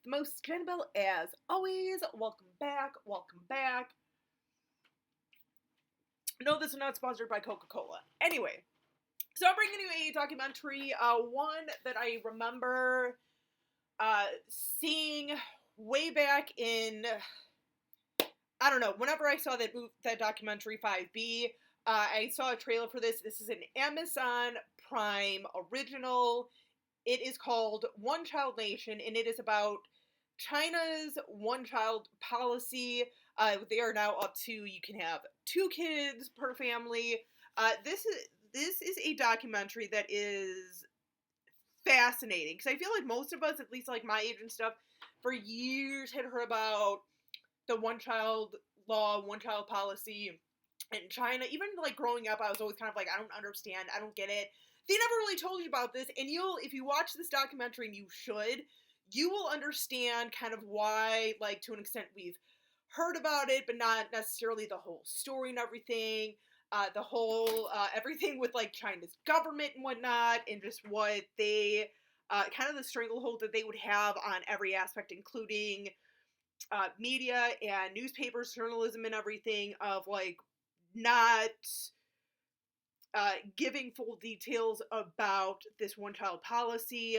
with the most, Janabelle, as always. Welcome back, welcome back. No, this is not sponsored by Coca-Cola. Anyway, so I'm bringing you a documentary, one that I remember seeing way back in, I don't know, whenever I saw that documentary 5B, I saw a trailer for this. This is an Amazon Prime original. It is called One Child Nation, and it is about China's one-child policy. They are now up to, you can have 2 kids per family. This is a documentary that is fascinating, because I feel like most of us, at least like my age and stuff, for years had heard about the one-child law, one-child policy in China. Even like growing up, I was always kind of like, I don't understand, I don't get it. They never really told you about this, and if you watch this documentary, and you will understand kind of why, like, to an extent we've heard about it, but not necessarily the whole story and everything. The whole, everything with, like, China's government and whatnot, and just what they, kind of the stranglehold that they would have on every aspect, including media and newspapers, journalism, and everything, of, like, not giving full details about this one-child policy.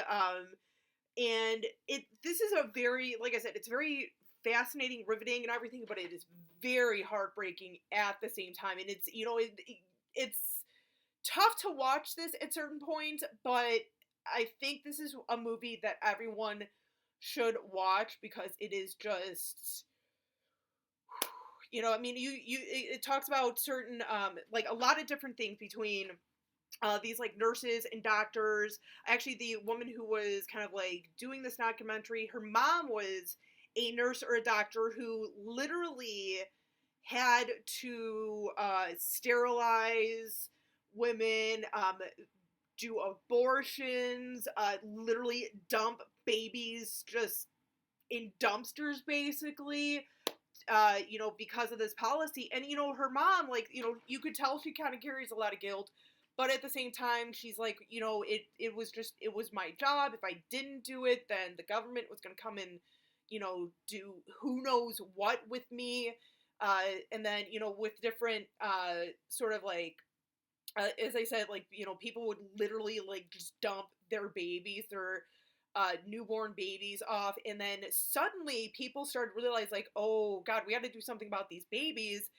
And this is a very, like I said, it's very fascinating, riveting, and everything, but it is very heartbreaking at the same time. And it's, it's tough to watch this at certain points, but I think this is a movie that everyone should watch, because it is just, it talks about certain, like, a lot of different things between these, like, nurses and doctors. Actually, the woman who was kind of, like, doing this documentary, her mom was a nurse or a doctor who literally had to sterilize women, do abortions, literally dump babies just in dumpsters, basically, because of this policy. And, her mom, like, you could tell she kind of carries a lot of guilt. But at the same time, she's like, it was my job. If I didn't do it, then the government was going to come and, do who knows what with me. And then, with different, sort of like, as I said, like, people would literally, like, just dump their babies, their newborn babies off. And then suddenly people started to realize, like, oh, God, we got to do something about these babies.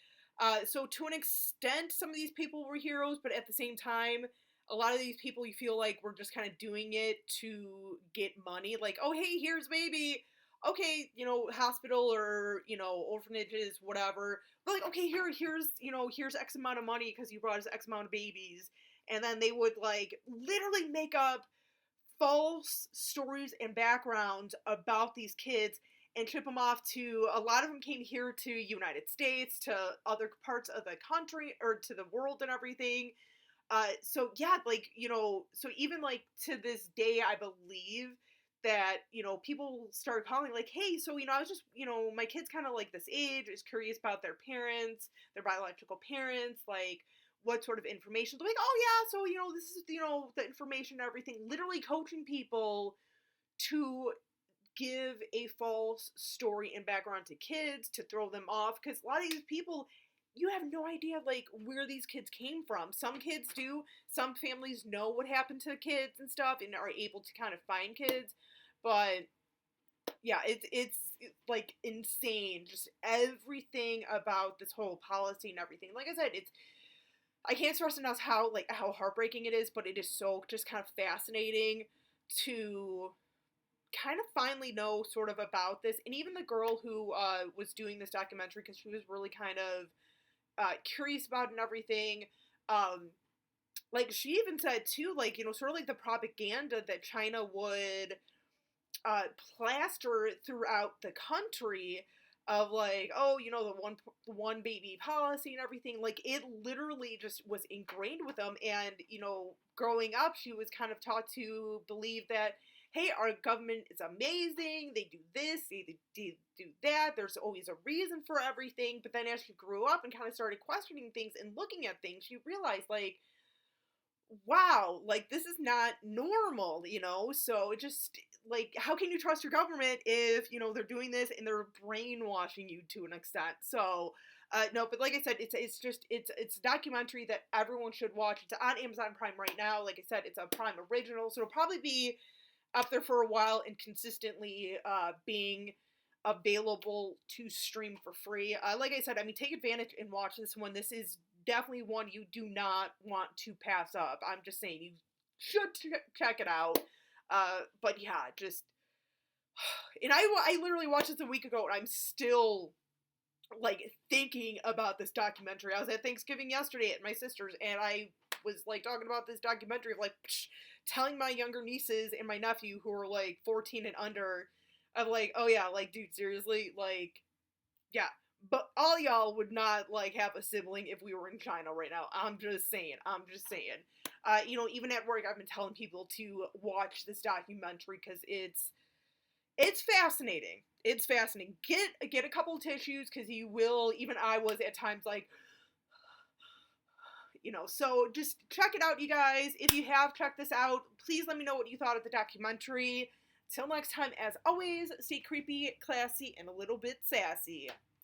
So to an extent, some of these people were heroes, but at the same time, a lot of these people, you feel like, were just kind of doing it to get money. Like, oh, hey, here's baby. Okay, hospital or, orphanages, whatever. But, like, okay, here's X amount of money because you brought us X amount of babies. And then they would, like, literally make up false stories and backgrounds about these kids and ship them off to, a lot of them came here to United States, to other parts of the country, or to the world and everything. So yeah, like, so even, like, to this day, I believe that, people started calling, like, hey, so, I was just, my kid's kind of like this age, is curious about their parents, their biological parents, like, what sort of information. They're like, oh yeah, so, this is, the information and everything, literally coaching people to give a false story and background to kids to throw them off, because a lot of these people, you have no idea, like, where these kids came from. Some kids do, some families know what happened to kids and stuff and are able to kind of find kids, but yeah, it's like insane, just everything about this whole policy and everything. Like I said, I can't stress enough how heartbreaking it is, but it is so just kind of fascinating to kind of finally know sort of about this. And even the girl who was doing this documentary, because she was really kind of curious about it and everything, like, she even said too, like, sort of like the propaganda that China would plaster throughout the country of, like, oh, the one baby policy and everything, like, it literally just was ingrained with them. And, growing up, she was kind of taught to believe that, hey, our government is amazing, they do this, they do that, there's always a reason for everything. But then as she grew up and kind of started questioning things and looking at things, she realized, like, wow, like, this is not normal, so it just, like, how can you trust your government if, you know, they're doing this and they're brainwashing you to an extent? So, no, but like I said, it's a documentary that everyone should watch. It's on Amazon Prime right now. Like I said, it's a Prime original, so it'll probably be up there for a while and consistently being available to stream for free. Like I said, I mean, take advantage and watch this one. This is definitely one you do not want to pass up. I'm just saying, you should check it out. But yeah, just, and I literally watched this a week ago, and I'm still like thinking about this documentary. I was at Thanksgiving yesterday at my sister's, and I was like talking about this documentary of like telling my younger nieces and my nephew who are like 14 and under of like, oh yeah, like dude, seriously, like, yeah. But all y'all would not like have a sibling if we were in China right now. I'm just saying. I'm just saying. You know, even at work, I've been telling people to watch this documentary because it's fascinating. It's fascinating. Get a couple of tissues because you will. Even I was at times like, you know. So just check it out, you guys. If you have checked this out, please let me know what you thought of the documentary. Till next time, as always, stay creepy, classy, and a little bit sassy.